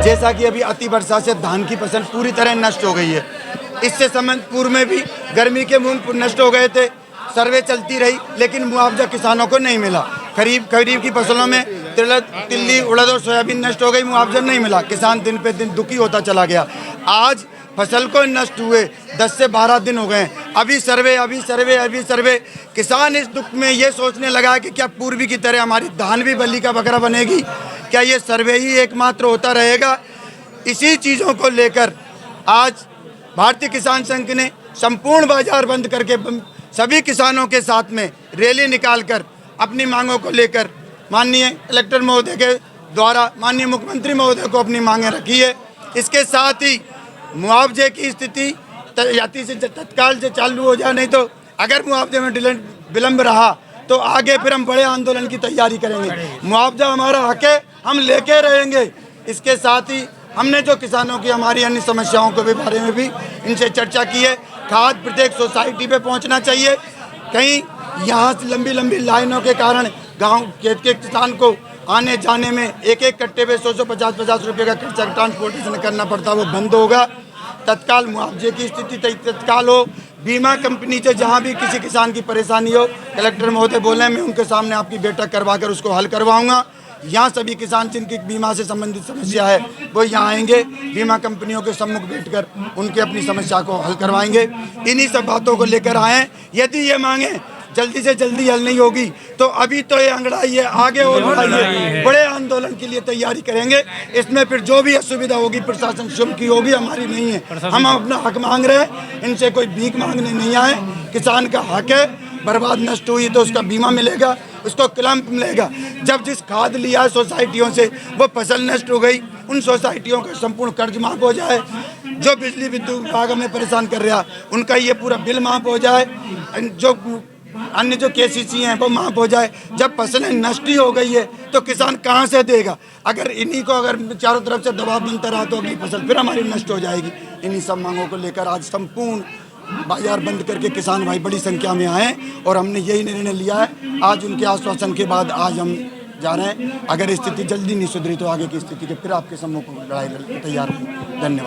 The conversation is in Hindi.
जैसा कि अभी अति वर्षा से धान की फसल पूरी तरह नष्ट हो गई है। इससे समय पूर्व में भी गर्मी के मूंग नष्ट हो गए थे, सर्वे चलती रही, लेकिन मुआवजा किसानों को नहीं मिला। खरीफ की फसलों में तिल्ली, उड़द और सोयाबीन नष्ट हो गई, मुआवजा नहीं मिला। किसान दिन पे दिन दुखी होता चला गया। आज फसल को नष्ट हुए 10 से 12 दिन हो गए, अभी सर्वे। किसान इस दुख में ये सोचने लगा है कि क्या पूर्वी की तरह हमारी धान भी बलि का बकरा बनेगी? क्या ये सर्वे ही एकमात्र होता रहेगा? इसी चीज़ों को लेकर आज भारतीय किसान संघ ने संपूर्ण बाजार बंद करके सभी किसानों के साथ में रैली निकालकर अपनी मांगों को लेकर माननीय कलेक्टर महोदय के द्वारा माननीय मुख्यमंत्री महोदय को अपनी मांगें रखी है। इसके साथ ही मुआवजे की स्थिति याति से तत्काल से चालू हो जाए, नहीं तो अगर मुआवजे में विलम्ब रहा तो आगे फिर हम बड़े आंदोलन की तैयारी करेंगे। मुआवजा हमारा हक है, हम लेके रहेंगे। इसके साथ ही हमने जो किसानों की हमारी अन्य समस्याओं के बारे में भी इनसे चर्चा की है। खाद प्रत्येक सोसाइटी पे पहुंचना चाहिए। कहीं यहाँ से लंबी लाइनों के कारण गांव खेत के किसान को आने जाने में एक कट्टे पे 100-150 रुपये का खर्चा ट्रांसपोर्टेशन करना पड़ता है, वो बंद होगा। तत्काल मुआवजे की स्थिति तत्काल हो। बीमा कंपनी से जहाँ भी किसी किसान की परेशानी हो, कलेक्टर महोदय बोले, मैं उनके सामने आपकी बैठक करवाकर उसको हल करवाऊँगा। यहाँ सभी किसान जिनकी बीमा से संबंधित समस्या है वो यहाँ आएंगे, बीमा कंपनियों के सम्मुख बैठकर उनकी अपनी समस्या को हल करवाएंगे। इन्हीं सब बातों को लेकर आए। यदि ये मांगे जल्दी से जल्दी हल नहीं होगी तो अभी तो ये अंगड़ाई है, आगे और बढ़ाइए, बड़े आंदोलन के लिए तैयारी करेंगे। इसमें फिर जो भी असुविधा होगी प्रशासन स्वयं की होगी, हमारी नहीं है। हम अपना हक मांग रहे हैं, इनसे कोई भीख मांगने नहीं आए। किसान का हक है, बर्बाद नष्ट हुई तो उसका बीमा मिलेगा, उसको क्लैंप मिलेगा। जब जिस खाद लिया है सोसाइटियों से वो फसल नष्ट हो गई, उन सोसाइटियों का संपूर्ण कर्ज माफ हो जाए। जो बिजली विद्युत विभाग हमें परेशान कर रहा उनका ये पूरा बिल माफ हो जाए। जो अन्य जो केसीसी हैं वो माफ हो जाए। जब फसलें नष्ट ही हो गई है तो किसान कहाँ से देगा? अगर इन्हीं को अगर चारों तरफ से दबाव बनता रहा तो अगली फसल फिर हमारी नष्ट हो जाएगी। इन्हीं सब मांगों को लेकर आज संपूर्ण बाजार बंद करके किसान भाई बड़ी संख्या में आए और हमने यही निर्णय लिया है। आज उनके आश्वासन के बाद आज हम जा रहे हैं। अगर स्थिति जल्दी नहीं सुधरी तो आगे की स्थिति के फिर आपके सम्मुख लड़ाई तैयार हूँ। धन्यवाद।